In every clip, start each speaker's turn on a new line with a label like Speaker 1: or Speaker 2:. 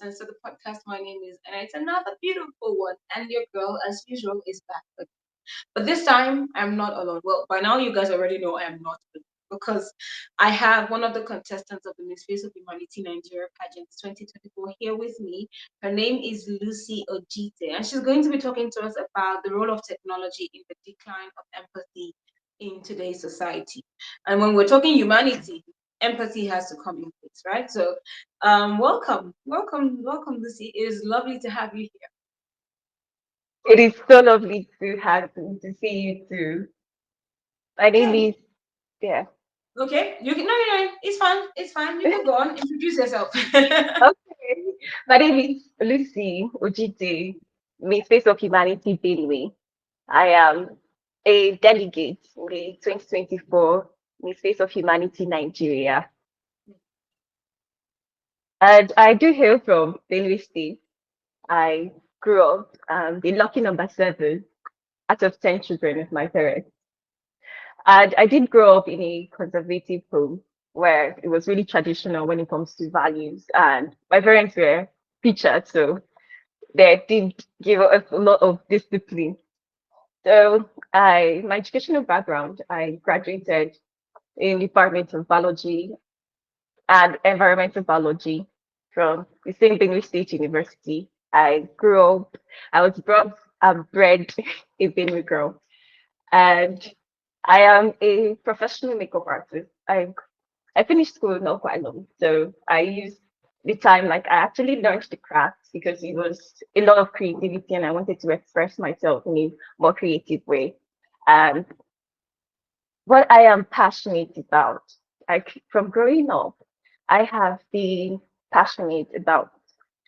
Speaker 1: Nonsense to the podcast. My name is, and it's another beautiful one. And your girl, as usual, is back again. But this time, I'm not alone. Well, by now, you guys already know I am not alone because I have one of the contestants of the Miss Face of Humanity Nigeria pageant 2024 here with me. Her name is Lucy Ojite, and she's going to be talking to us about the role of technology in the decline of empathy in today's society. And when we're talking humanity, empathy has to come in place, right? So, welcome, Lucy. It is lovely to have you here.
Speaker 2: It is so lovely to see you too. My name
Speaker 1: Okay.
Speaker 2: is yeah.
Speaker 1: Okay, you can. No, no, no. It's fine. It's fine. You can go on. Introduce yourself.
Speaker 2: Okay. My name is Lucy Ojite, Miss Face of Humanity Benue. I am a delegate in the 2024 Miss Face of Humanity Nigeria. And I do hail from Benue State. I grew up the lucky number seven out of 10 children with my parents. And I did grow up in a conservative home where it was really traditional when it comes to values. And my parents were teachers, so they did give us a lot of discipline. So my educational background, I graduated in Department of Biology and Environmental Biology from the same Benue State University. I was brought and bred a Benue girl. And I am a professional makeup artist. I finished school not quite long, so I used the time like I actually learned the craft because it was a lot of creativity and I wanted to express myself in a more creative way. And what I am passionate about, like from growing up, I have been passionate about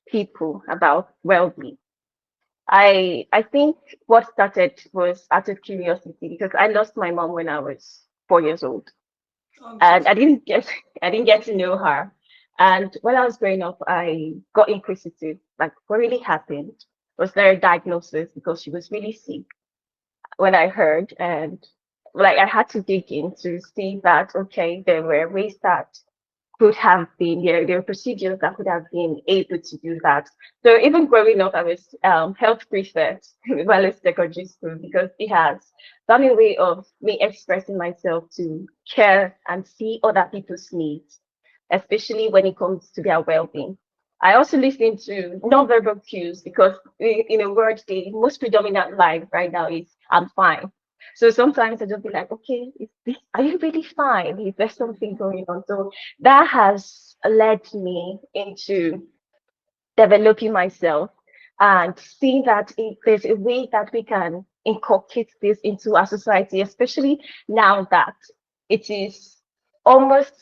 Speaker 2: people, about well-being. I think what started was out of curiosity because I lost my mom when I was 4 years old,
Speaker 1: I'm so
Speaker 2: and I
Speaker 1: sorry.
Speaker 2: didn't get I didn't get to know her. And when I was growing up, I got inquisitive, like what really happened? Was there a diagnosis because she was really sick? When I heard, and like I had to dig in to see that okay, there were ways that could have been there were procedures that could have been able to do that. So even growing up, I was health prefect while in secondary school because it has done a way of me expressing myself to care and see other people's needs, especially when it comes to their well-being. I also listen to non-verbal cues because in a word, the most predominant line right now is "I'm fine." So sometimes I just be like, okay, are you really fine? Is there something going on? So that has led me into developing myself and seeing that there's a way that we can inculcate this into our society, especially now that it is almost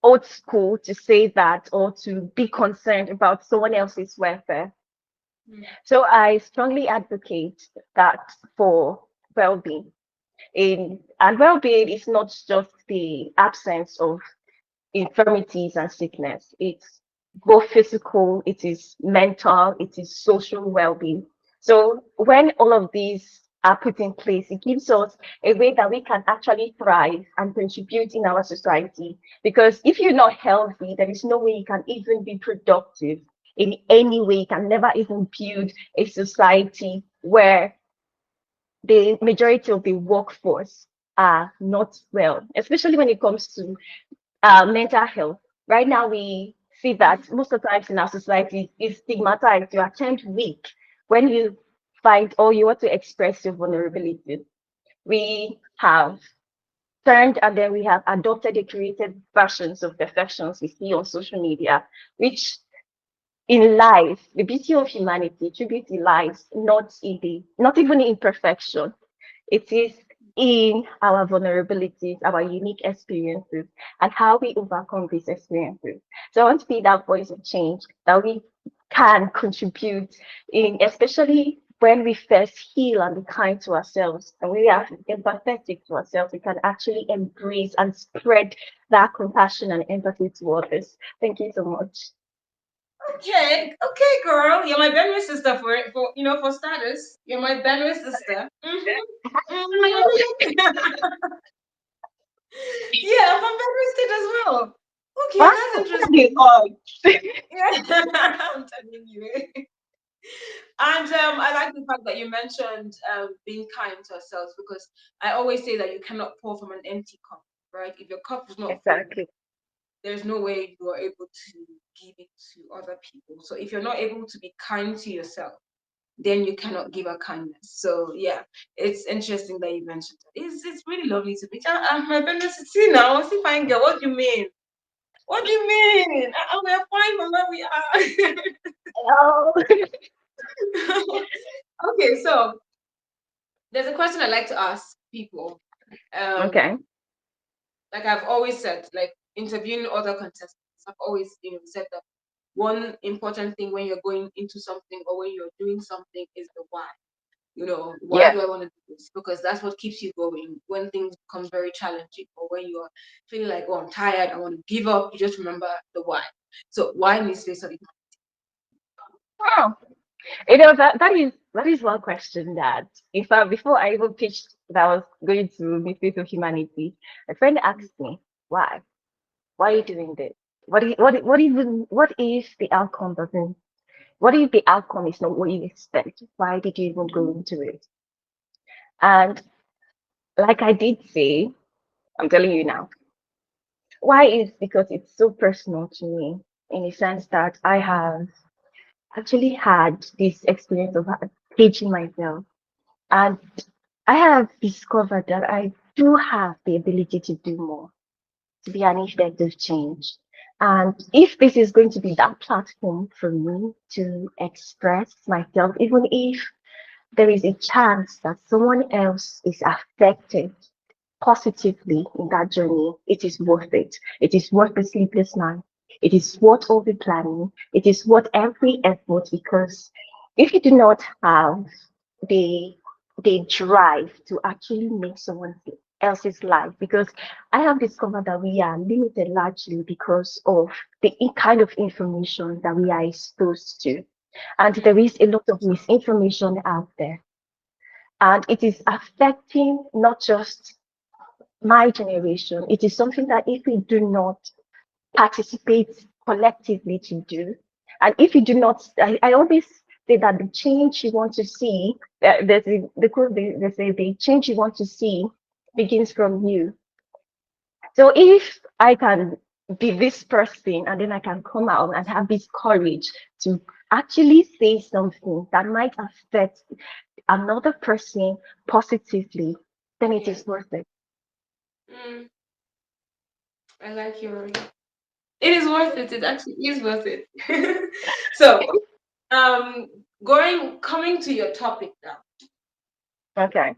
Speaker 2: old school to say that or to be concerned about someone else's welfare.
Speaker 1: Mm.
Speaker 2: So I strongly advocate that for well-being. And well-being is not just the absence of infirmities and sickness. It's both physical, it is mental, it is social well-being. So when all of these are put in place, it gives us a way that we can actually thrive and contribute in our society. Because if you're not healthy, there is no way you can even be productive in any way. You can never even build a society where the majority of the workforce are not well, especially when it comes to mental health. Right now, we see that most of the times in our society is stigmatized. You are termed weak when you find or you want to express your vulnerability. We have turned and then we have adopted the created versions of perfections we see on social media, which in life, the beauty of humanity, true beauty lies not even in perfection. It is in our vulnerabilities, our unique experiences, and how we overcome these experiences. So I want to be that voice of change that we can contribute in, especially when we first heal and be kind to ourselves and we are empathetic to ourselves, we can actually embrace and spread that compassion and empathy to others. Thank you so much.
Speaker 1: Okay, okay, girl. You're my Benue sister for starters. You're my Benue sister. Mm-hmm. Mm-hmm. Yeah, I'm from Benue State as well. Okay,
Speaker 2: Wow,
Speaker 1: that's
Speaker 2: what are the
Speaker 1: interesting.
Speaker 2: odds?
Speaker 1: Yeah, I'm telling you. And I like the fact that you mentioned being kind to ourselves because I always say that you cannot pour from an empty cup, right? If your cup is not full,
Speaker 2: Exactly.
Speaker 1: there's no way you are able to give it to other people. So if you're not able to be kind to yourself, then you cannot give a kindness. So yeah, it's interesting that you mentioned that. It's really lovely to meet. My goodness, see now, see fine girl. What do you mean? What do you mean? We're fine from where we are.
Speaker 2: Oh,
Speaker 1: Okay, so there's a question I like to ask people. Um,
Speaker 2: okay.
Speaker 1: like I've always said, like interviewing other contestants, I've always, said that one important thing when you're going into something or when you're doing something is the why. Why
Speaker 2: Yeah.
Speaker 1: do I want to do this? Because that's what keeps you going when things become very challenging or when you're feeling like, oh, I'm tired, I want to give up. You just remember the why. So why Miss Face of
Speaker 2: Oh, that is one question that, in fact, before I even pitched that I was going to be Faith of Humanity, a friend asked me, why? Why are you
Speaker 1: Yeah.
Speaker 2: doing this? What if the outcome doesn't, what if the outcome is not what you expect? Why did you even go into it? And like I did say, I'm telling you now, why is because it's so personal to me in the sense that I have actually had this experience of teaching myself. And I have discovered that I do have the ability to do more, to be an effective change. And if this is going to be that platform for me to express myself, even if there is a chance that someone else is affected positively in that journey, it is worth it. It is worth the sleepless night. It is worth all the planning. It is worth every effort because if you do not have the the drive to actually make someone else's life, because I have discovered that we are limited largely because of the kind of information that we are exposed to. And there
Speaker 1: Mm,
Speaker 2: is a lot of misinformation out there. And it is affecting not just my generation. It is something that if we do not participate collectively to do, and if you do not, I always say that the change you want to see, they say the change you want to see begins from you. So if I can be this person and then I can come out and have this courage to actually say something that might affect another person positively, then it
Speaker 1: yeah.
Speaker 2: is worth it.
Speaker 1: Mm, I like your. It is worth it. It actually is worth it. So, um, coming to your topic now.
Speaker 2: Okay.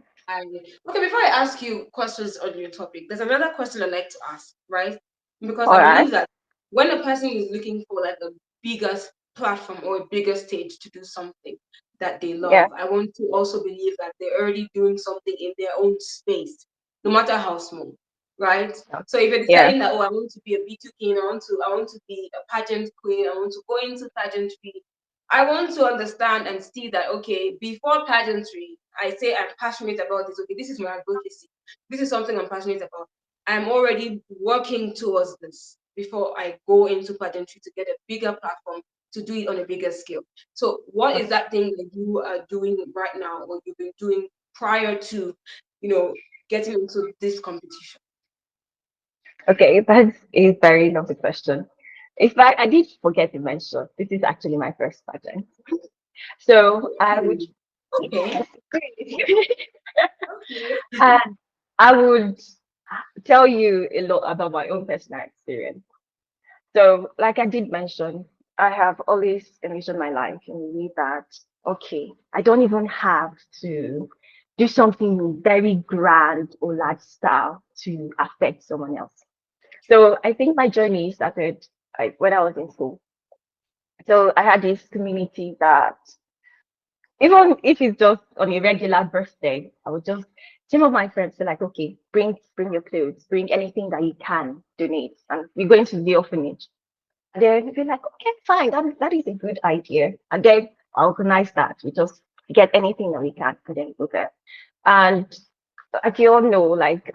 Speaker 1: Okay, before I ask you questions on your topic, there's another question I like to ask, right? Because
Speaker 2: All
Speaker 1: I
Speaker 2: right.
Speaker 1: believe that when a person is looking for like a bigger platform or a bigger stage to do something that they
Speaker 2: Yeah.
Speaker 1: love, I want to also believe that they're already doing something in their own space, no matter how small, right? So if you're
Speaker 2: Yeah.
Speaker 1: deciding that, oh, I want to be a B2 king, I want to be a pageant queen, I want to go into pageantry, I want to understand and see that, okay, before pageantry, I say I'm passionate about this. Okay, this is my advocacy. This is something I'm passionate about. I'm already working towards this before I go into pageantry to get a bigger platform to do it on a bigger scale. So, what is that thing that you are doing right now, or you've been doing prior to, you know, getting into this competition?
Speaker 2: Okay, that's a very lovely question. In fact, I did forget to mention this is actually my first pageant. So I would,
Speaker 1: Really? Okay.
Speaker 2: yes,
Speaker 1: Okay.
Speaker 2: and I would tell you a lot about my own personal experience. So, like I did mention, I have always envisioned my life in a way that, okay, I don't even have to do something very grand or lifestyle to affect someone else. So I think my journey started when I was in school. So I had this community that even if it's just on a regular birthday, I would just some of my friends say like, okay, bring your clothes, bring anything that you can donate, and we're going to the orphanage. And then we're like, okay, fine, that is a good idea. And then I organize that. We just get anything that we can and then go there. And as you all know, like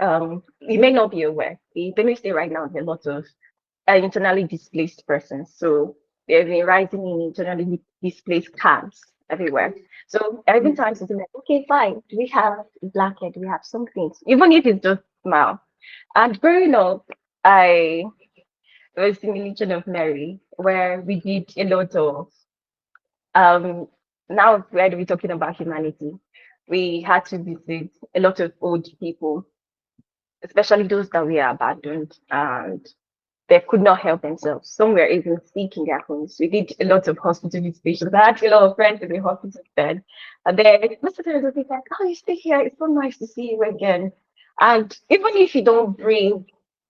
Speaker 2: you may not be aware, the Benue State right now, there are lots of internally displaced persons. So they've been rising in internally displaced camps everywhere. So every time it's like, okay, fine, do we have blanket? Do we have something? Even if it's just smile. And growing up, I was in the Legion of Mary, where we did a lot of um now where we're talking about humanity. We had to visit a lot of old people, especially those that were abandoned and they could not help themselves. Some were even sick in their homes. We did a lot of hospital visitations. I had a lot of friends in the hospital bed. And then most of the time they'll be like, oh, you stay here. It's so nice to see you again. And even if you don't bring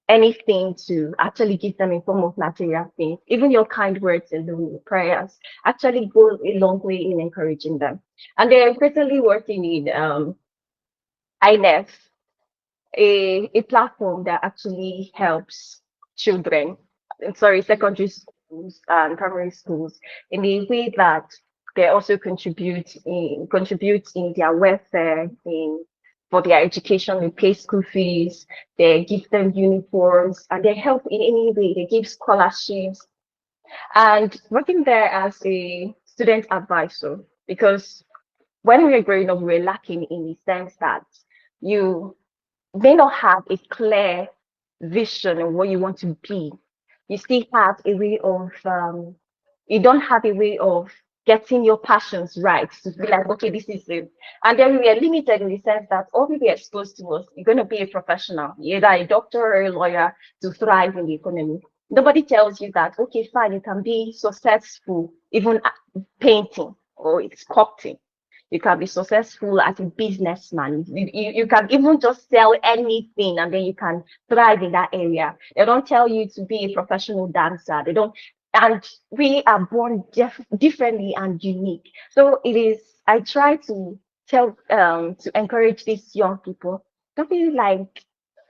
Speaker 2: anything to actually give them in form of material things, even your kind words and the prayers actually go a long way in encouraging them. And they're presently working in INEF, a platform that actually helps children, sorry, secondary schools and primary schools in a way that they also contribute in their welfare, in for their education, they pay school fees, they give them uniforms, and they help in any way. They give scholarships. And working there as a student advisor, because when we were growing up, we were lacking in the sense that you may not have a clear vision of what you want to be. You still have a way of you don't have a way of getting your passions right to be like, okay, this is it. And then we are limited in the sense that all we were exposed to was you're going to be a professional, you're either a doctor or a lawyer to thrive in the economy. Nobody tells you that, okay, fine, you can be successful even at painting or sculpting. You can be successful as a businessman. You can even just sell anything and then you can thrive in that area. They don't tell you to be a professional dancer. They don't, and we are born differently and unique. So it is, I try to to encourage these young people, don't be like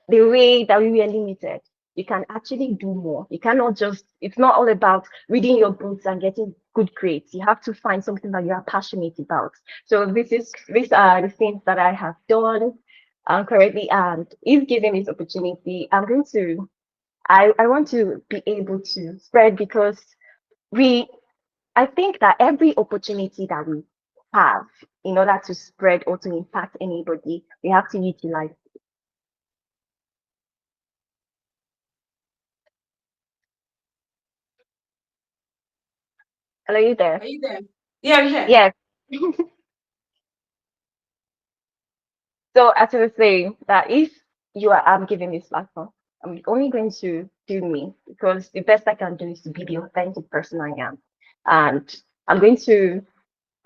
Speaker 2: the way that we were limited. You can actually do more. You cannot just, it's not all about reading your books and getting good grades. You have to find something that you are passionate about. So these are the things that I have done currently. And if given this opportunity, I want to be able to spread because we, I think that every opportunity that we have in order to spread or to impact anybody, we have to utilize. Hello, you there?
Speaker 1: Are you there? Yeah, I'm here.
Speaker 2: Yes. So as I was saying, that if you are I'm giving this platform, I'm only going to do me because the best I can do is to be the authentic person I am. And I'm going to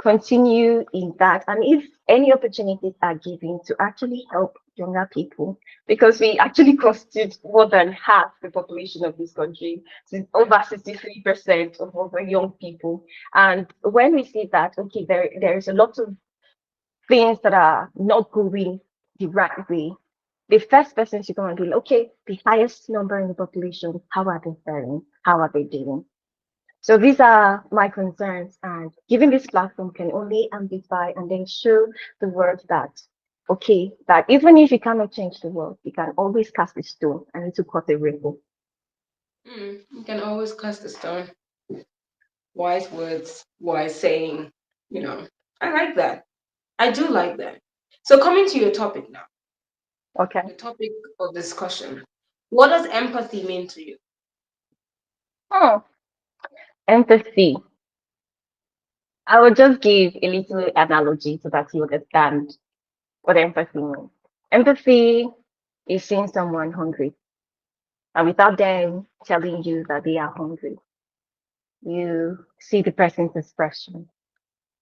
Speaker 2: continue in that. And if any opportunities are given to actually help younger people, because we actually constitute more than half the population of this country, so over 63% of our young people. And when we see that, okay, there is a lot of things that are not going the right way, the first person to go and be like, okay, the highest number in the population, how are they faring? How are they doing? So these are my concerns, and giving this platform can only amplify and then show the world that, okay, that even if you cannot change the world, you can always cast a stone and it will cause a ripple.
Speaker 1: You can always cast a stone. Wise words, wise saying. You know, I like that. I do like that. So coming to your topic now,
Speaker 2: Okay.
Speaker 1: the topic of discussion. What does empathy mean to you?
Speaker 2: Oh, empathy. I will just give a little analogy so that you understand what empathy means. Empathy is seeing someone hungry, and without them telling you that they are hungry, you see the person's expression.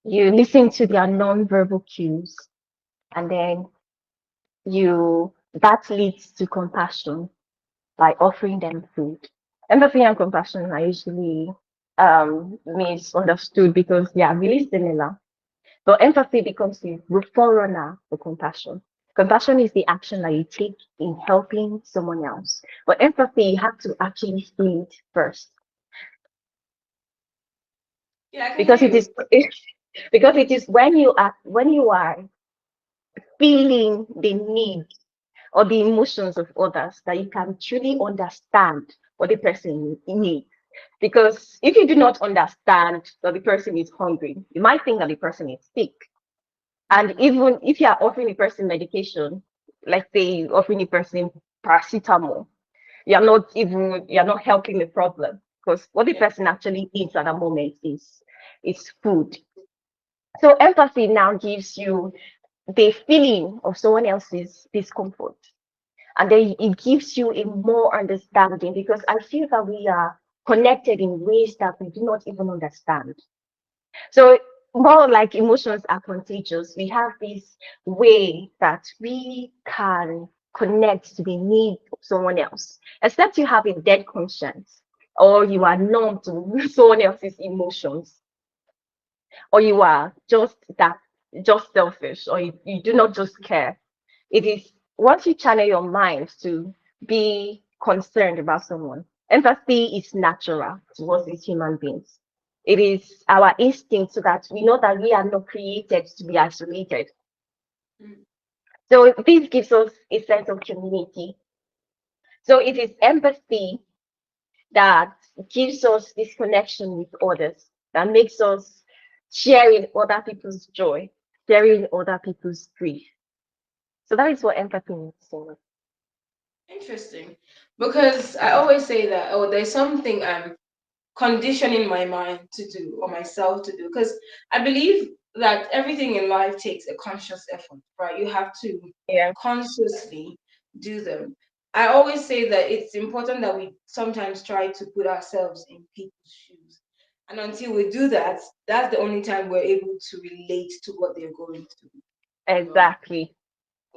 Speaker 2: You listen to their non-verbal cues, and then you that leads to compassion by offering them food. Empathy and compassion are usually misunderstood because they are really similar. But empathy becomes the forerunner for compassion. Compassion is the action that you take in helping someone else. But empathy, you have to actually feel it first
Speaker 1: Yeah, I can hear
Speaker 2: because it
Speaker 1: you.
Speaker 2: is because it is when you are feeling the need or the emotions of others that you can truly understand what the person needs. Because if you do not understand that the person is hungry, you might think that the person is sick. And
Speaker 1: Mm-hmm.
Speaker 2: even if you are offering a person medication, like say offering a person paracetamol, you're not helping the problem, because what the
Speaker 1: Yeah.
Speaker 2: person actually needs at that moment is food. So empathy now gives you the feeling of someone else's discomfort, and then it gives you a more understanding, because I feel that we are connected in ways that we do not even understand. So more like emotions are contagious. We have this way that we can connect to the need of someone else, except you have a dead conscience, or you are numb to someone else's emotions, or you are just selfish, or you do not just care. It is once you channel your mind to be concerned about someone. Empathy is natural to us as human beings. It is our instinct, so that we know that we are not created to be isolated.
Speaker 1: Mm.
Speaker 2: So this gives us a sense of community. So it is empathy that gives us this connection with others, that makes us sharing other people's joy, sharing other people's grief. So that is what empathy means to me.
Speaker 1: Interesting. Because I always say that, oh, there's something I'm conditioning my mind to do or myself to do. Because I believe that everything in life takes a conscious effort, right? You have to
Speaker 2: Yeah,
Speaker 1: consciously do them. I always say that it's important that we sometimes try to put ourselves in people's shoes. And until we do that, that's the only time we're able to relate to what they're going through. You know,
Speaker 2: exactly.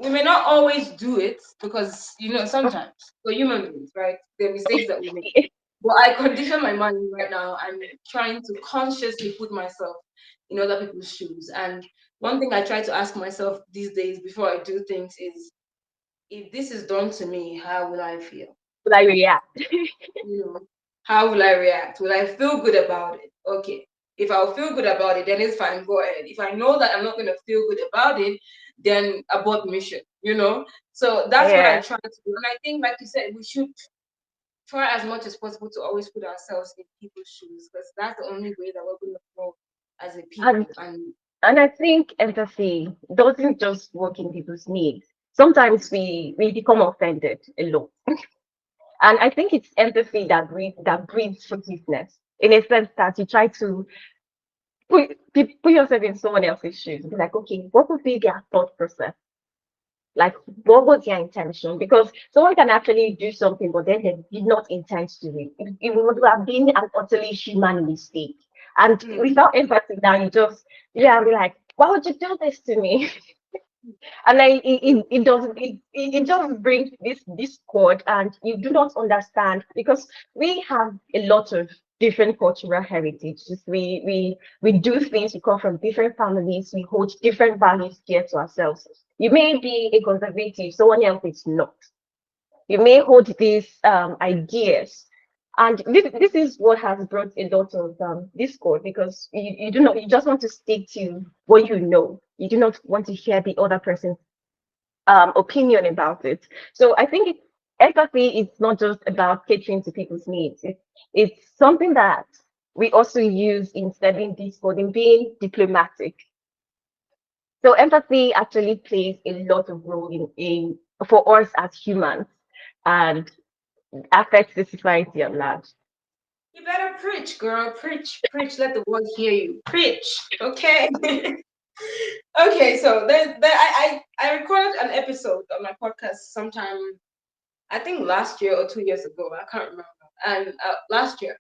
Speaker 1: we may not always do it because, sometimes we're human beings, right? There are mistakes that we make. But I condition my mind right now. I'm trying to consciously put myself in other people's shoes. And one thing I try to ask myself these days before I do things is, if this is done to me, how will I feel?
Speaker 2: Will I react?
Speaker 1: You know, how will I react? Will I feel good about it? Okay. If I'll feel good about it, then it's fine. Go ahead. If I know that I'm not going to feel good about it, then abort mission. So that's what I
Speaker 2: Yeah.
Speaker 1: try to do. And I think, like you said, we should try as much as possible to always put ourselves in people's shoes, because that's the only way that we're going to grow as a
Speaker 2: And
Speaker 1: people. And
Speaker 2: and I think empathy doesn't just work in people's needs. Sometimes we become offended a lot. And I think it's empathy that breeds forgiveness. In a sense that you try to put yourself in someone else's shoes. Be like, okay, what would be their thought process? Like, what was their intention? Because someone can actually do something, but then they did not intend to do it. It would have been an utterly human mistake. And
Speaker 1: mm,
Speaker 2: without empathy, now be like, why would you do this to me? And then it doesn't it just brings this discord, and you do not understand, because we have a lot of different cultural heritages. We do things, we come from different families, we hold different values dear to ourselves. You may be a conservative, someone else is not. You may hold these ideas, and this is what has brought a lot of discord, because you do not you just want to stick to what you know. You do not want to hear the other person's opinion about it. So I think empathy is not just about catering to people's needs. It's something that we also use in studying discord, in being diplomatic. So empathy actually plays a lot of role in for us as humans, and affects the society at large.
Speaker 1: you better preach, girl. Preach, preach. Let the world hear you. Preach. Okay. Okay. So I recorded an episode on my podcast sometime, I think last year or 2 years ago. I can't remember. And last year,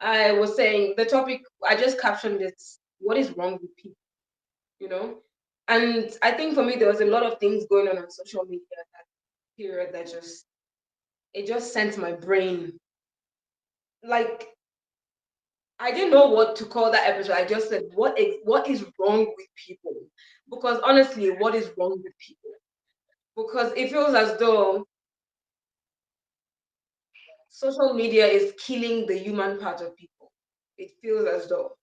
Speaker 1: I was saying the topic. I just captioned it. What is wrong with people? You know. And I think for me, there was a lot of things going on social media that period that just sent my brain, like, I didn't know what to call that episode. I just said, what is wrong with people? Because honestly, what is wrong with people? Because it feels as though social media is killing the human part of people. It feels as though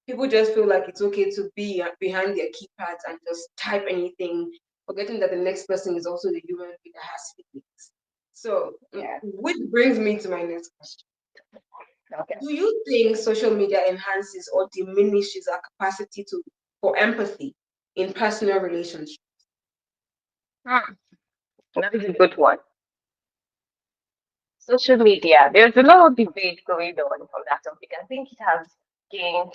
Speaker 1: people just feel like it's okay to be behind their keypads and just type anything, forgetting that the next person is also the human being that has feelings. So,
Speaker 2: Yeah.
Speaker 1: which brings me to my next question.
Speaker 2: Okay.
Speaker 1: Do you think social media enhances or diminishes our capacity to for empathy in personal relationships?
Speaker 2: Hmm. That is a good one. Social media. There's a lot of debate going on that topic. I think it has gained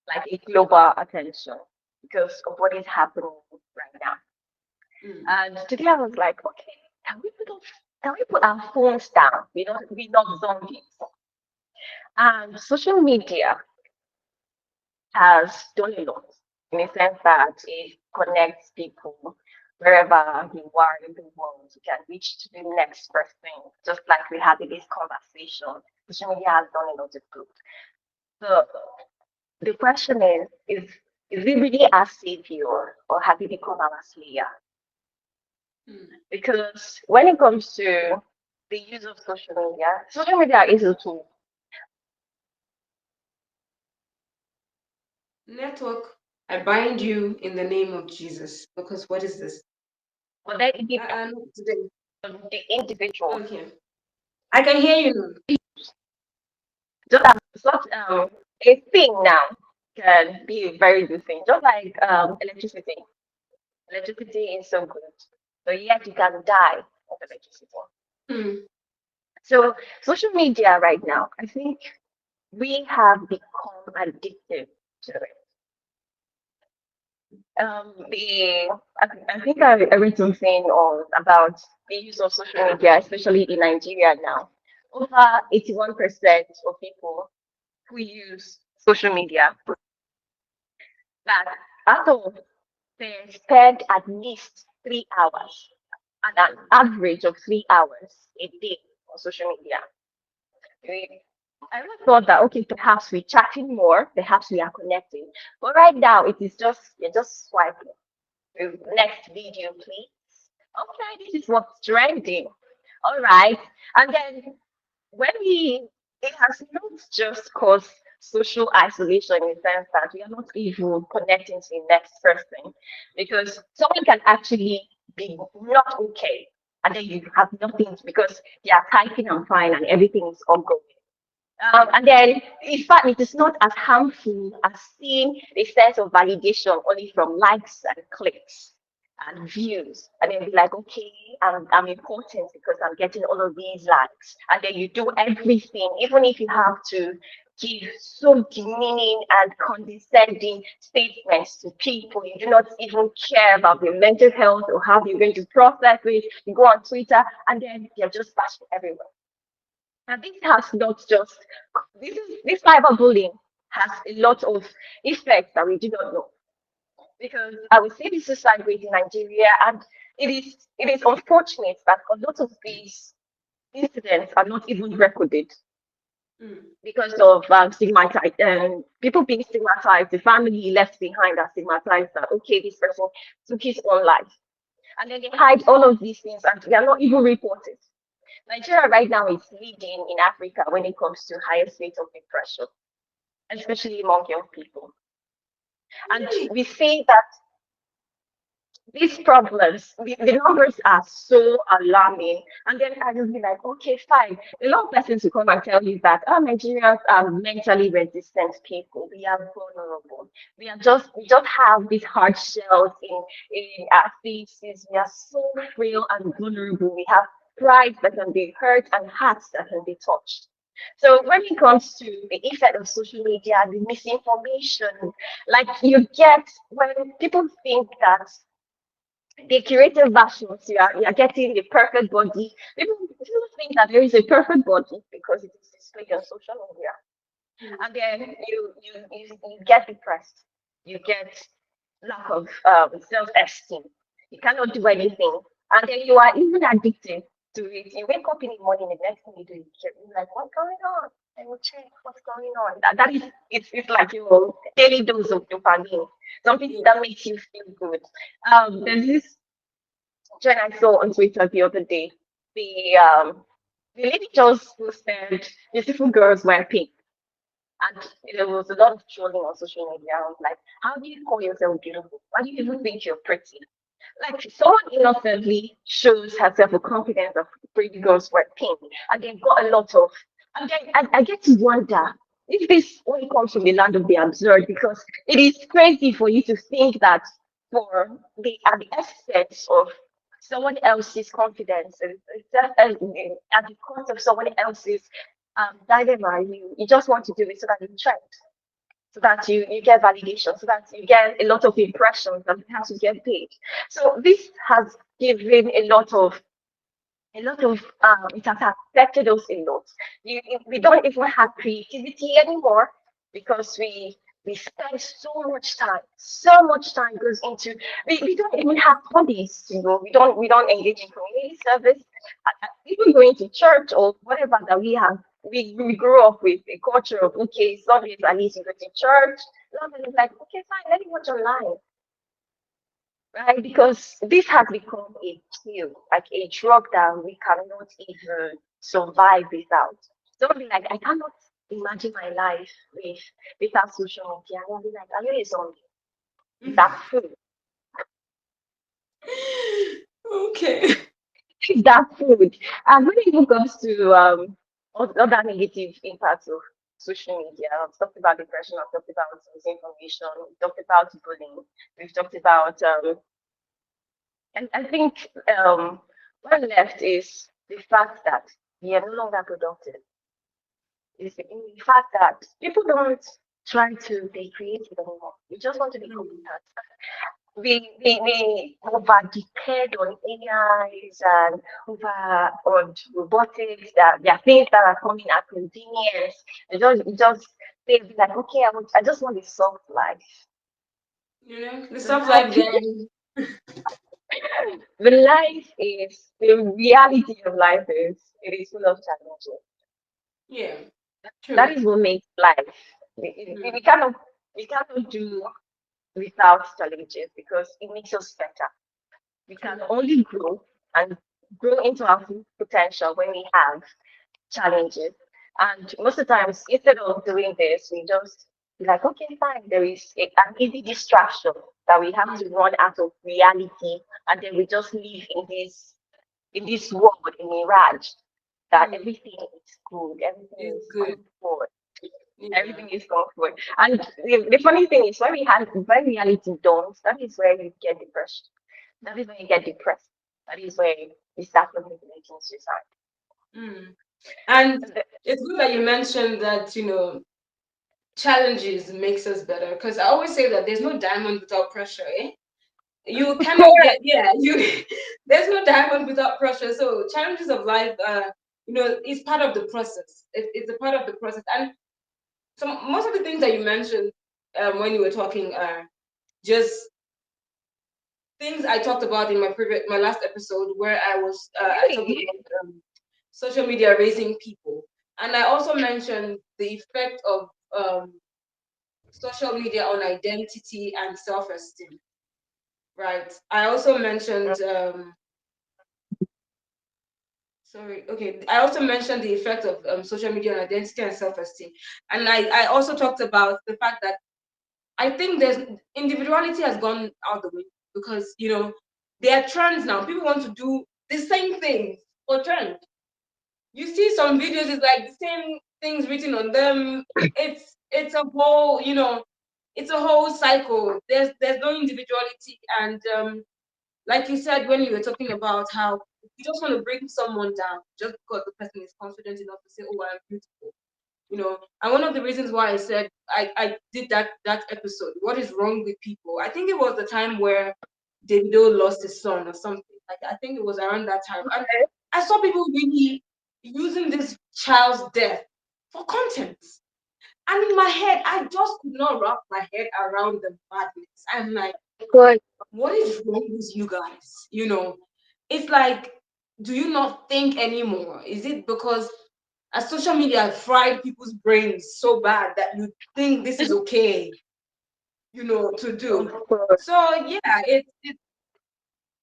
Speaker 2: like a global attention because of what is happening right now.
Speaker 1: Mm.
Speaker 2: And today I was like, okay, can we put our phones down? We're not zombies. And social media has done a lot in the sense that it connects people wherever you are in the world. You can reach to the next person, just like we had in this conversation. Social media has done a lot of good. So the question is it really our savior or have it become our slayer?
Speaker 1: Mm.
Speaker 2: Because when it comes to the use of social media is a tool.
Speaker 1: Network, I bind you in the name of Jesus. Because what is this?
Speaker 2: But then it depends
Speaker 1: Today.
Speaker 2: on the individual.
Speaker 1: Okay. I can hear you now.
Speaker 2: Just as such a thing now can be a very good thing. Just like electricity. Electricity is so good. But yet you can die of electricity.
Speaker 1: Mm.
Speaker 2: So social media right now, I think we have become addicted to it. I think I read something on about the use of social media, especially in Nigeria now. Over 81% of people who use social media that out of they spend at least 3 hours, an average of 3 hours a day on social media. We- I always thought that okay, perhaps we're chatting more, perhaps we are connecting, but right now it is just you're just swiping. Next video, please. Okay, this is what's trending. All right, and then when we it has not just caused social isolation in the sense that we are not even connecting to the next person because someone can actually be not okay and then you have nothing because they are typing and fine and everything is ongoing. And then, in fact, it is not as harmful as seeing a sense of validation only from likes and clicks and views. And then be like, okay, I'm important because I'm getting all of these likes. And then you do everything, even if you have to give so demeaning and condescending statements to people. You do not even care about their mental health or how you're going to process it. You go on Twitter and then you're just bashing everyone. And this has not just this cyberbullying has a lot of effects that we do not know. Because I would say this is suicide rate in Nigeria, and it is unfortunate that a lot of these incidents are not even recorded
Speaker 1: Mm.
Speaker 2: because of stigmatized people being stigmatized, the family left behind are stigmatized that okay, this person took his own life. And then they hide all of these things and they are not even reported. Nigeria right now is leading in Africa when it comes to highest rate of depression, especially among young people. And
Speaker 1: Really?
Speaker 2: we see that these problems, the numbers are so alarming. And then I just be like, okay, fine. A lot of persons will come and tell you that oh, Nigerians are mentally resistant people. We are vulnerable. We just have these hard shells in our faces. We are so frail and vulnerable. We have pride that can be hurt and hearts that can be touched. So when it comes to the effect of social media, the misinformation, like you get when people think that the curated versions, you are getting the perfect body. People think that there is a perfect body because it is displayed on social media.
Speaker 1: Mm.
Speaker 2: And then you get depressed. You get lack of self-esteem. You cannot do anything. And then you are even addicted to it. You wake up in the morning, the next thing you do, you're like, what's going on? And you check what's going on. That is, it's like your daily dose of dopamine, something
Speaker 1: Yeah.
Speaker 2: that makes you feel good. There's this trend I saw on Twitter the other day. The the lady just posted beautiful girls wear pink. And there was a lot of trolling on social media. I was like, how do you call yourself beautiful? Why do you even think you're pretty? Like someone innocently shows herself a confidence of pretty girls were pink, and they got a lot of. And then I get to wonder if this only comes from the land of the absurd, because it is crazy for you to think that for the at the expense of someone else's confidence and at the cost of someone else's dilemma, you just want to do it so that you trend, so that you get validation, so that you get a lot of impressions and perhaps you get paid. So this has given a lot of it has affected us a lot. We don't even have creativity anymore because we spend so much time goes into we don't even have hobbies, we don't engage in community service. Even going to church or whatever that we have, we grew up with a culture of, okay, Sundays at least you go to church. Sundays is like, okay, fine, let me watch online, right? Because this has become a pill, like a drug that we cannot even survive without. Don't be like, I cannot imagine my life without social media. And I'll be like, are you a zombie? Is that food?
Speaker 1: Okay.
Speaker 2: Is that food? And when it even comes to other negative impacts of social media, I've talked about depression, I've talked about misinformation, we've talked about bullying, we've talked about and I think what left is the fact that we are no longer productive. Is the fact that people don't try to be creative anymore. We just want to be
Speaker 1: Mm,
Speaker 2: copycats. We over depend on AIs and over on robotics, that there are things that are coming at convenience. You just they be like, okay, I just want a soft life.
Speaker 1: the
Speaker 2: The
Speaker 1: stuff like
Speaker 2: life
Speaker 1: that.
Speaker 2: the life is the reality of life is it is full of challenges.
Speaker 1: Yeah,
Speaker 2: That
Speaker 1: true.
Speaker 2: is what makes life. We
Speaker 1: Mm,
Speaker 2: cannot do without challenges because it makes us better. We can
Speaker 1: true.
Speaker 2: only grow and grow into our full potential when we have challenges. And most of the times, instead of doing this, we just be like, okay, fine, there is an easy distraction that we have to
Speaker 1: Mm,
Speaker 2: run out of reality, and then we just live in this world, in mirage, that
Speaker 1: mm,
Speaker 2: everything is good, everything
Speaker 1: it's
Speaker 2: is
Speaker 1: good.
Speaker 2: comfort,
Speaker 1: Yeah.
Speaker 2: everything is comfort. And the funny thing is, when reality dawns, that is where you get depression. That is when you get depressed. That is where you start contemplating suicide.
Speaker 1: Mm. And it's good that you mentioned that, challenges makes us better. Because I always say that there's no diamond without pressure, eh? You cannot get, yeah, you there's no diamond without pressure. So challenges of life, is part of the process. It's a part of the process. And most of the things that you mentioned when you were talking are just things I talked about in my last episode, where I talked
Speaker 2: Really?
Speaker 1: about social media raising people, and I also mentioned the effect of social media on identity and self-esteem. Right. I also mentioned sorry. Okay. I also mentioned the effect of social media on identity and self-esteem, and I also talked about the fact that I think there's individuality has gone out the way because there are trends now. People want to do the same things for trend. You see some videos, it's like the same things written on them. It's a whole it's a whole cycle. There's no individuality, and like you said when you were talking about how you just want to bring someone down just because the person is confident enough to say, "Oh, I'm beautiful." And one of the reasons why I said I did that episode, what is wrong with people? I think it was the time where Davido lost his son or something. Like I think it was around that time. And
Speaker 2: Okay.
Speaker 1: I saw people really using this child's death for content. And in my head, I just could not wrap my head around the madness. I'm like,
Speaker 2: Good.
Speaker 1: what is wrong with you guys? It's like, do you not think anymore? Is it because social media fried people's brains so bad that you think this is okay, to
Speaker 2: Of
Speaker 1: do?
Speaker 2: course.
Speaker 1: So yeah,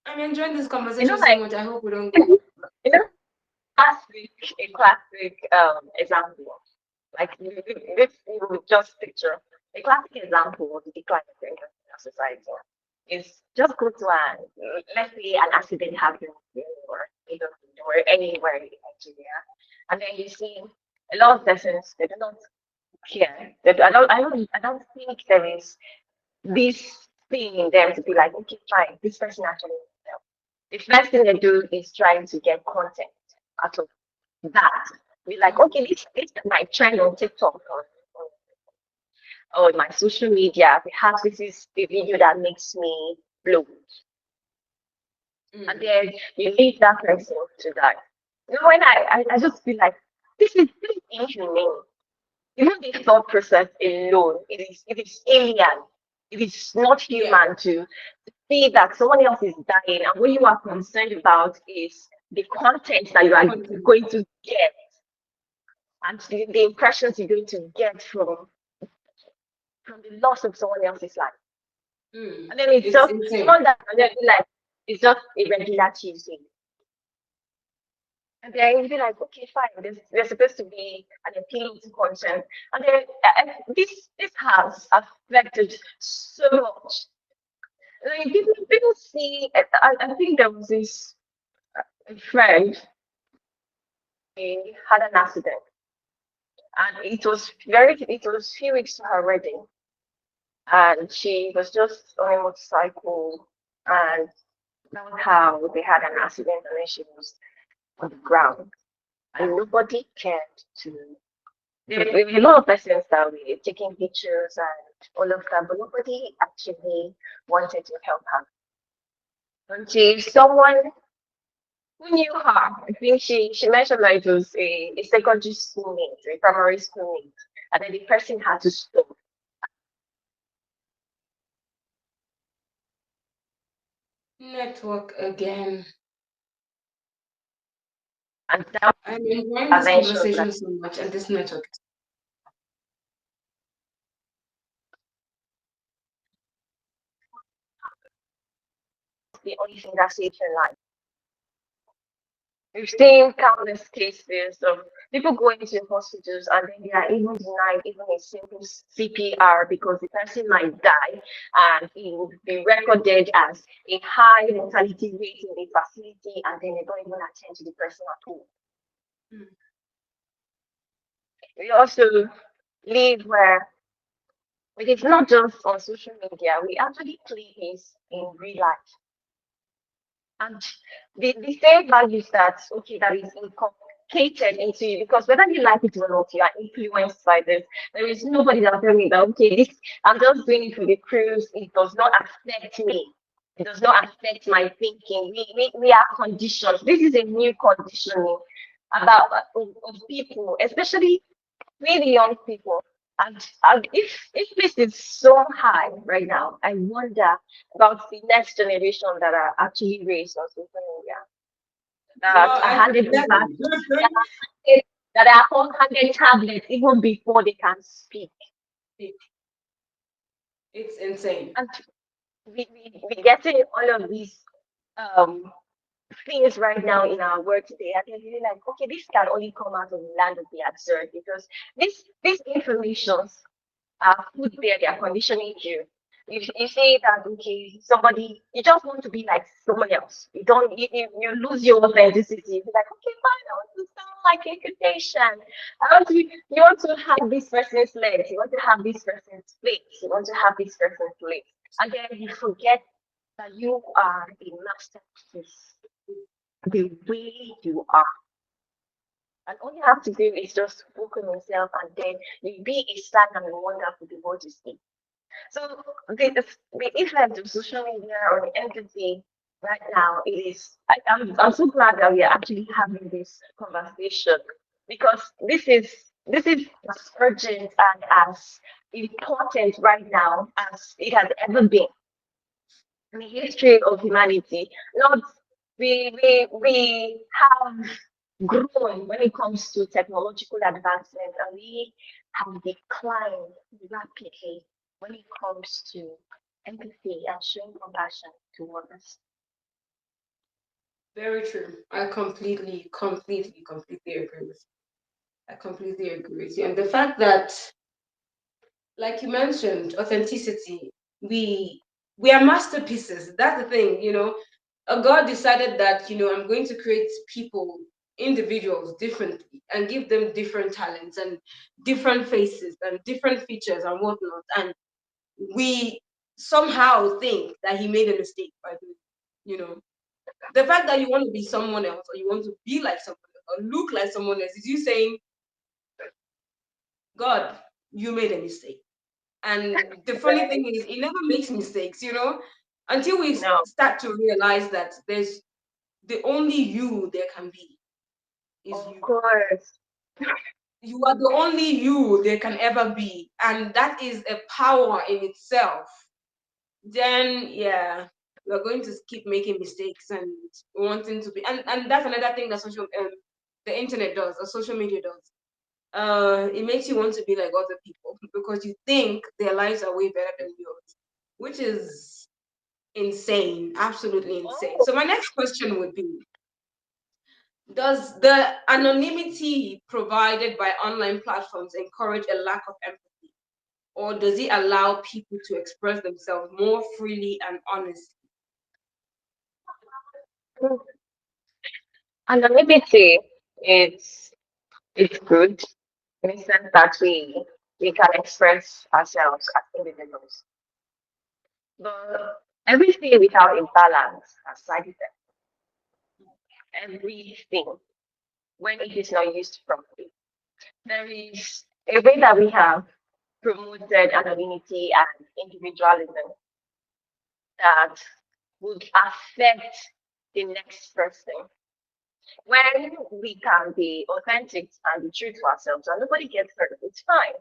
Speaker 1: I'm enjoying this conversation so
Speaker 2: Like,
Speaker 1: much. I hope we don't go.
Speaker 2: you know, a classic example. Like this, you just picture a classic example of the decline of interest in our society. is just go to an, let's say an accident happened or or anywhere in Nigeria, and then you see a lot of persons they do not care. I don't think there is this thing in them to be like, okay, fine, this person actually needs help. The first thing they do is trying to get content out of that. Be like, okay, this might trend on TikTok or my social media. Perhaps this is the video that makes me blow. And
Speaker 1: Mm.
Speaker 2: then you leave that person to die. You know, when I just feel like this is inhumane. Even the thought process alone, it is alien. It is not
Speaker 1: Yeah.
Speaker 2: human to see that someone else is dying, and what you are concerned about is the content that you are
Speaker 1: Content.
Speaker 2: going to get and the impressions you're going to get from the loss of someone else's life.
Speaker 1: Mm.
Speaker 2: And then it's
Speaker 1: It's
Speaker 2: just
Speaker 1: insane.
Speaker 2: someone that and then be like it's just a regular Tuesday. And then you'll be like, okay, fine. There's supposed to be an appealing to content, and then this has affected so much. Like people see. I think there was this friend he had an accident, and it was few weeks to her wedding, and she was just on a motorcycle, and that was how they had an accident, and then she was on the ground, and nobody cared to. There were a lot of persons that were taking pictures and all of that, but nobody actually wanted to help her until someone who knew her. I think she mentioned that it was a secondary school mate, a primary school mate, and then the person had to stop.
Speaker 1: Network again.
Speaker 2: And that
Speaker 1: I'm enjoying
Speaker 2: I
Speaker 1: this
Speaker 2: mentioned that
Speaker 1: conversation so much, and this network.
Speaker 2: the only thing that saves your life. We've seen countless cases of people going to hospitals and then they are even denied even a simple CPR because the person might die and it will be recorded as a high mortality rate in the facility and then they don't even attend to the person at all.
Speaker 1: Mm.
Speaker 2: We also live where it is not just on social media, we actually play this in real life. And the same values that okay that is inculcated into you because whether you like it or not you are influenced by this. There is nobody that will tell me that okay this I'm just doing it for the cruise, it does not affect me, it does not affect my thinking. We are conditioned. This is a new conditioning about of people, especially really young people. And if this is so high right now, I wonder about the next generation that are actually raised on social media, that
Speaker 1: Well,
Speaker 2: are
Speaker 1: I
Speaker 2: handed over,
Speaker 1: that,
Speaker 2: that are handed tablets even before they can speak.
Speaker 1: it's insane.
Speaker 2: And we getting all of these um things right now in our world today, and they're really like, okay, this can only come out of the land of the absurd because this informations put there, they are conditioning you. You say that okay, somebody you just want to be like someone else. You don't you lose your authenticity. You be like, okay, fine, I want to sound like a Kardashian. I want to you want to have this person's legs, you want to have this person's face, you want to have this person's lips. And then you forget that you are a masterpiece the way you are. And all you have to do is just focus on yourself and then you'll be a sign and a wonder for the world to see. So the effect of social media on empathy right now is I'm so glad that we are actually having this conversation because this is as urgent and as important right now as it has ever been in the history of humanity. Not we have grown when it comes to technological advancement and we have declined rapidly when it comes to empathy and showing compassion to others.
Speaker 1: Very true. I completely agree with you. I completely agree with you. And the fact that, like you mentioned, authenticity. We We are masterpieces. That's the thing, God decided that, I'm going to create people, individuals differently, and give them different talents and different faces and different features and whatnot. And we somehow think that he made a mistake by doing, you know, the fact that you want to be someone else, or you want to be like someone else, or look like someone else, is you saying, God, you made a mistake. And the funny
Speaker 2: Right.
Speaker 1: thing is, he never makes mistakes, until we
Speaker 2: No,
Speaker 1: start to realize that there's the only you there can be is
Speaker 2: of
Speaker 1: you.
Speaker 2: course.
Speaker 1: You are the only you there can ever be. And that is a power in itself. Then, yeah, we're going to keep making mistakes and wanting to be. And that's another thing that the internet does, or social media does. It makes you want to be like other people because you think their lives are way better than yours, which is insane, absolutely insane.
Speaker 2: Oh,
Speaker 1: So my next question would be, does the anonymity provided by online platforms encourage a lack of empathy, or does it allow people to express themselves more freely and honestly?
Speaker 2: anonymity is it's good in the sense that we can express ourselves as individuals. But everything without a balance has side effects. Everything when it is not used properly. There is a way that we have promoted anonymity and individualism that would affect the next person. When we can be authentic and be true to ourselves and nobody gets hurt, it's fine.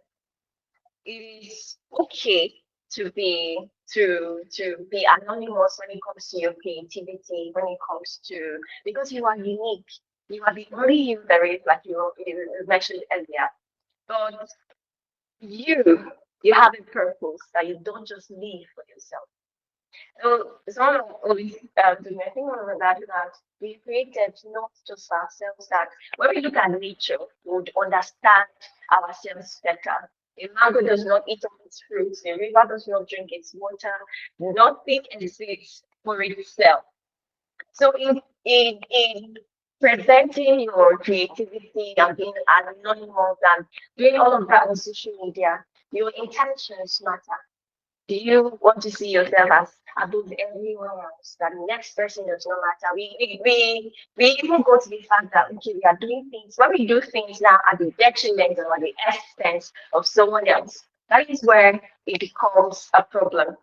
Speaker 2: It is okay to be anonymous when it comes to your creativity, when it comes to because you are unique. You are the only you there is, like you mentioned earlier. But you have a purpose that you don't just live for yourself. So someone always to me, I think one of that is that we created not just for ourselves, that when we look at nature, we would understand ourselves better. A mango does not eat all its fruits, a river does not drink its water, nothing exists for itself. So in presenting your creativity and being anonymous and doing all of that on social media, your intentions matter. Do you want to see yourself as above everyone else? That the next person does not matter. We even go to the fact that okay, we are doing things when we do things now at the detriment or at the expense of someone else. That is where it becomes a problem.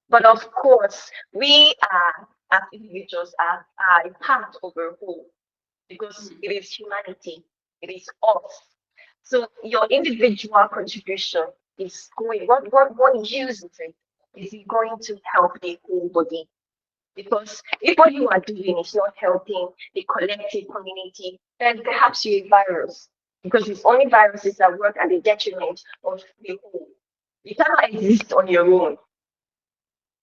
Speaker 2: But of course, we are as individuals are a part of a whole because
Speaker 1: Mhm.
Speaker 2: it is humanity, it is us. So your individual contribution is going, what use is it? Is it going to help the whole body? Because if what you are doing is not helping the collective community, then perhaps you're a virus. Because it's only viruses that work at the detriment of the whole. You cannot exist on your own.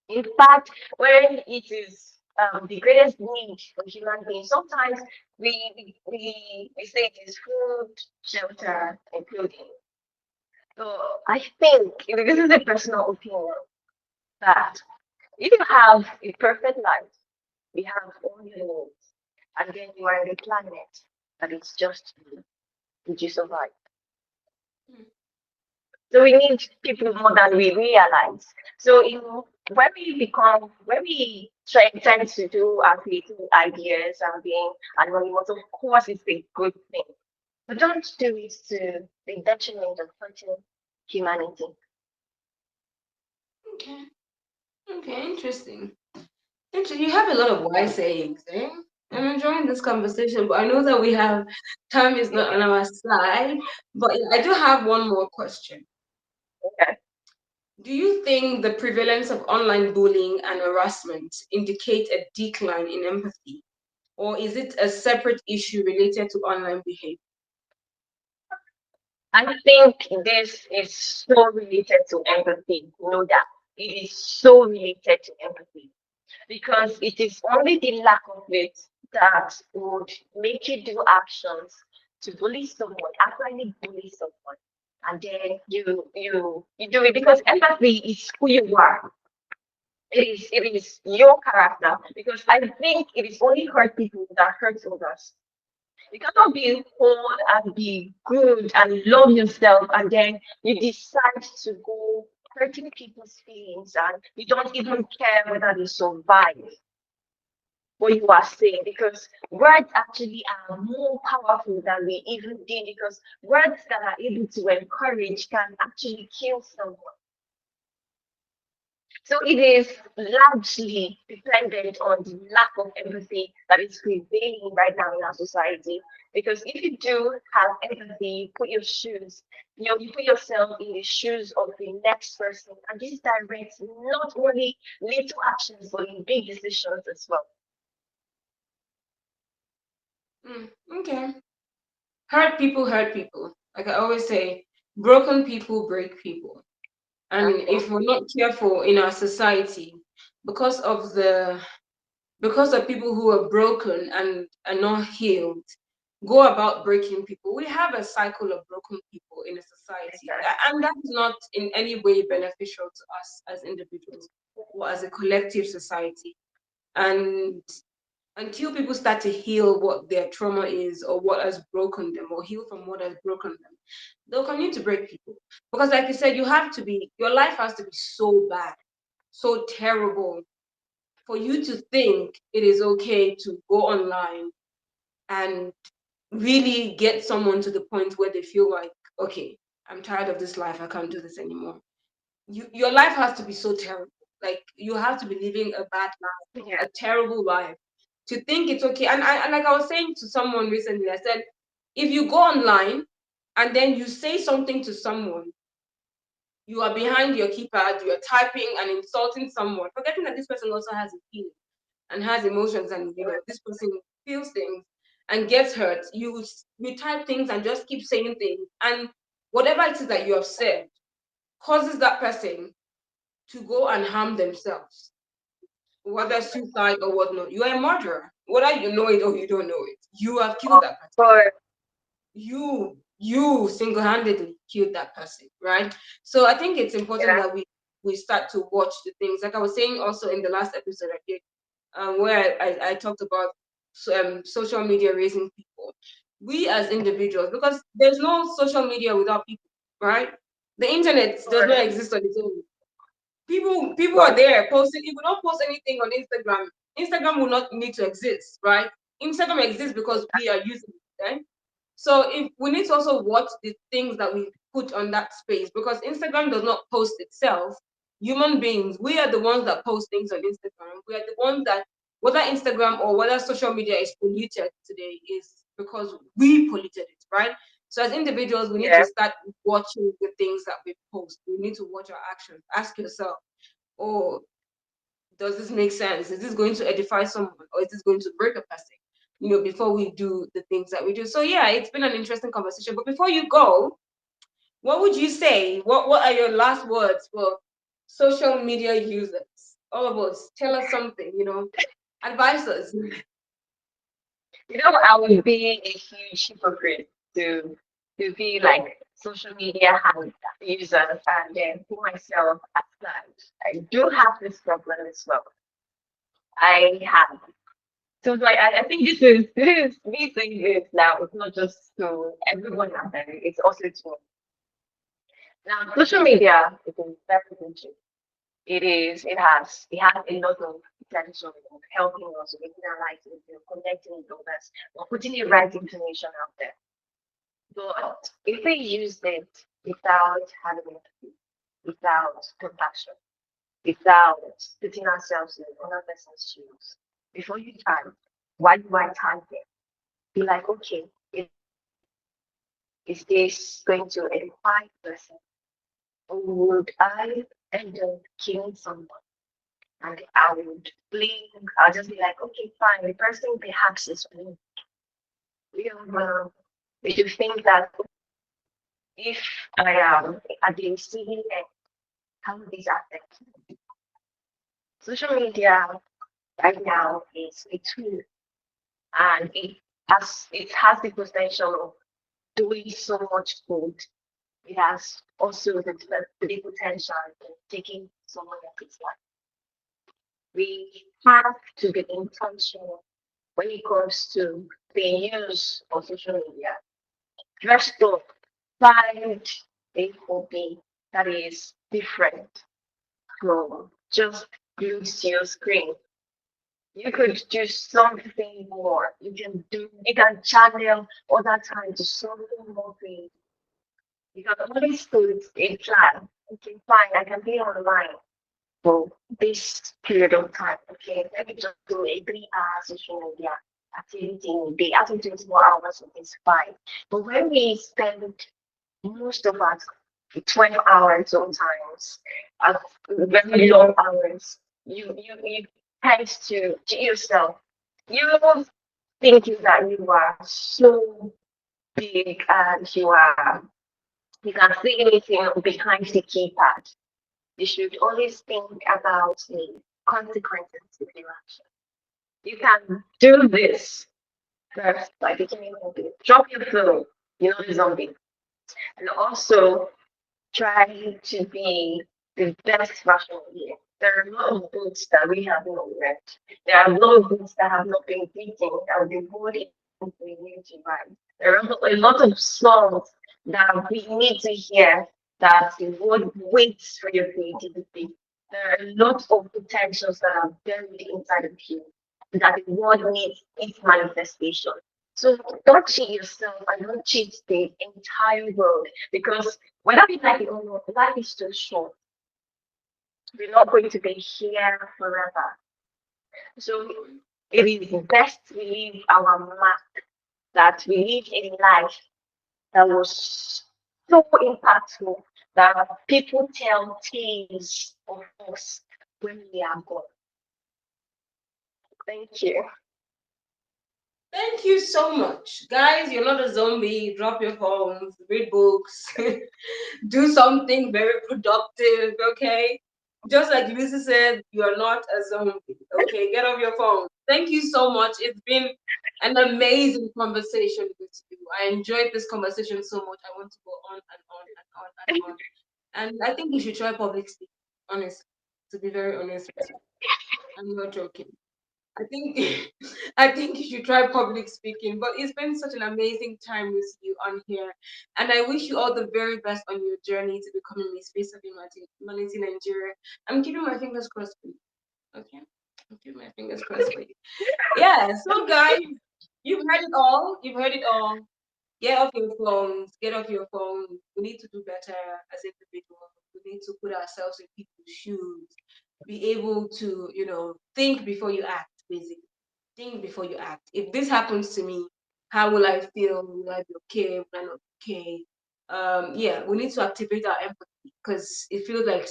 Speaker 2: In fact, when it is the greatest need for human beings, sometimes we say it is food, shelter, and clothing. So I think this is a personal opinion that if you have a perfect life, you have all your needs, and then you are on a planet that is just you, would you survive? So we need people more than we realize. So when we tend to do our creative ideas and being anonymous, of course it's a good thing. But don't do it to the detriment of hurting humanity.
Speaker 1: Okay. Okay, interesting. Interesting. You have a lot of wise sayings, eh? I'm enjoying this conversation, but I know that we have time is not on our side. But I do have one more question.
Speaker 2: Okay.
Speaker 1: Do you think the prevalence of online bullying and harassment indicate a decline in empathy, or is it a separate issue related to online behavior?
Speaker 2: I think this is so related to empathy. You know that it is so related to empathy because it is only the lack of it that would make you do actions to bully someone, actually bully someone, and then you do it because empathy is who you are. It is your character because I think it is only hurt people that hurt others. You cannot be whole and be good and love yourself, and then you decide to go hurting people's feelings, and you don't even care whether they survive what you are saying, because words actually are more powerful than we even think, because words that are able to encourage can actually kill someone. So it is largely dependent on the lack of empathy that is prevailing right now in our society. Because if you do have empathy, you put yourself in the shoes of the next person, and this directs not only little actions but in big decisions as well.
Speaker 1: Mm, okay. Hurt people hurt people. Like I always say, broken people break people. And
Speaker 2: Okay.
Speaker 1: if we're not careful in our society, because of the because of people who are broken and are not healed, go about breaking people. We have a cycle of broken people in a society, and that is not in any way beneficial to us as individuals or as a collective society. And until people start to heal what their trauma is or what has broken them or heal from what has broken them, they'll continue to break people. Because, like you said, your life has to be so bad, so terrible for you to think it is okay to go online and really get someone to the point where they feel like, okay, I'm tired of this life, I can't do this anymore. Your life has to be so terrible. Like you have to be living a bad life,
Speaker 2: Yeah.
Speaker 1: a terrible life, to think it's okay. And like I was saying to someone recently, I said, if you go online and then you say something to someone, you are behind your keypad, you are typing and insulting someone, forgetting that this person also has a feeling and has emotions, and this person feels things and gets hurt. You type things and just keep saying things, and whatever it is that you have said causes that person to go and harm themselves, whether suicide or whatnot. You are a murderer, whether you know it or you don't know it. You have killed that person.
Speaker 2: For
Speaker 1: You single-handedly killed that person, right? So I think it's important
Speaker 2: yeah.
Speaker 1: that we start to watch the things, like I was saying also in the last episode I did, where I talked about social media raising people. We as individuals, because there's no social media without people, right? The internet does not
Speaker 2: For
Speaker 1: exist on its own. People are
Speaker 2: for
Speaker 1: there posting. If we don't post anything on Instagram, Instagram will not need to exist, right? Instagram exists because we are using it, right? So if we need to also watch the things that we put on that space, because Instagram does not post itself. Human beings, we are the ones that post things on Instagram. We are the ones that, whether Instagram or whether social media is polluted today, is because we polluted it, right? So as individuals, we need to
Speaker 2: yeah.
Speaker 1: start watching the things that we post. We need to watch our actions. Ask yourself, oh, does this make sense? Is this going to edify someone or is this going to break a person? Before we do the things that we do. So yeah, it's been an interesting conversation. But before you go, what would you say? What are your last words for social media users? All of us, tell us something, advise us.
Speaker 2: I would be a huge hypocrite to be like social media hand users and then put myself aside. I do have this problem as well. I have. So like I think this is me saying this now. It's not just to everyone out there. It's also to now. Social media is a very good tool. It has a lot of potential of helping us making our lives easier, connecting with others, or putting the right information out there. But if we use it without having empathy, without compassion, without putting ourselves in another person's shoes, before you type, why do I type it? Be like, okay, is this going to edify the person? Or would I end up killing someone? And I would blink. I'll just be like, okay, fine. The person perhaps is really, we should think that if I am at the receiving end, how will this affect me? Social media right now is a tool, and it has the potential of doing so much good. It has also the potential of taking someone else's life. We have to be intentional when it comes to the use of social media. First off, find a hobby that is different from just glued to your screen. You could do something more. You can channel other time to something more big. You can always put a plan. Okay, fine, I can be online for this period of time. Okay, let me just do a 3 hour social media activity in a day. After 24 hours, it's fine. But when we spend most of us 12 hours sometimes, very long hours, you tend to yourself. You thinking that you are so big and you can see anything behind the keypad. You should always think about the consequences of your action. You can do this first by becoming a zombie. Drop your phone, you're not a zombie. And also try to be the best version of you. There are a lot of books that we have not read. There are a lot of books that have not been written that will be waiting for you to write. There are a lot of songs that we need to hear that the world waits for your creativity. There are a lot of potentials that are buried inside of you that the world needs its manifestation. So don't cheat yourself and don't cheat the entire world because whether we like it or not, life is too short. We're not going to be here forever. So it is best we leave our mark, that we live a life that was so impactful that people tell tales of us when we are gone. Thank you.
Speaker 1: Thank you so much. Guys, you're not a zombie. Drop your phones, read books, do something very productive, okay? Just like Lucy said, you are not a zombie, okay? Get off your phone. Thank you so much. It's been an amazing conversation with you. I enjoyed this conversation so much. I want to go on and on and on and on. And I think you should try public speaking, honestly, to be very honest with you. I'm not joking. I think I think you should try public speaking. But it's been such an amazing time with you on here, and I wish you all the very best on your journey to becoming Miss Face of Humanity Nigeria. I'm keeping my fingers crossed for you. Okay, I'm keeping my fingers crossed for you. Yeah. So guys, you've heard it all. You've heard it all. Get off your phones. Get off your phones. We need to do better as individuals. We need to put ourselves in people's shoes. Be able to, think before you act, basically. Think before you act. If this happens to me, how will I feel? Will I be okay? Will I not be okay? Yeah, we need to activate our empathy because it feels like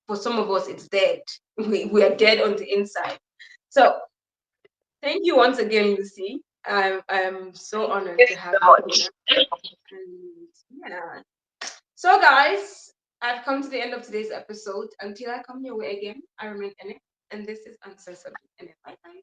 Speaker 1: for some of us it's dead. We are dead on the inside. So thank you once again, Lucy. I'm so
Speaker 2: Thank
Speaker 1: honored
Speaker 2: you
Speaker 1: to have
Speaker 2: so
Speaker 1: you
Speaker 2: much.
Speaker 1: here. And yeah. So guys, I've come to the end of today's episode. Until I come your way again, I remain Ene, and this is Uncensored with Ene. Bye bye.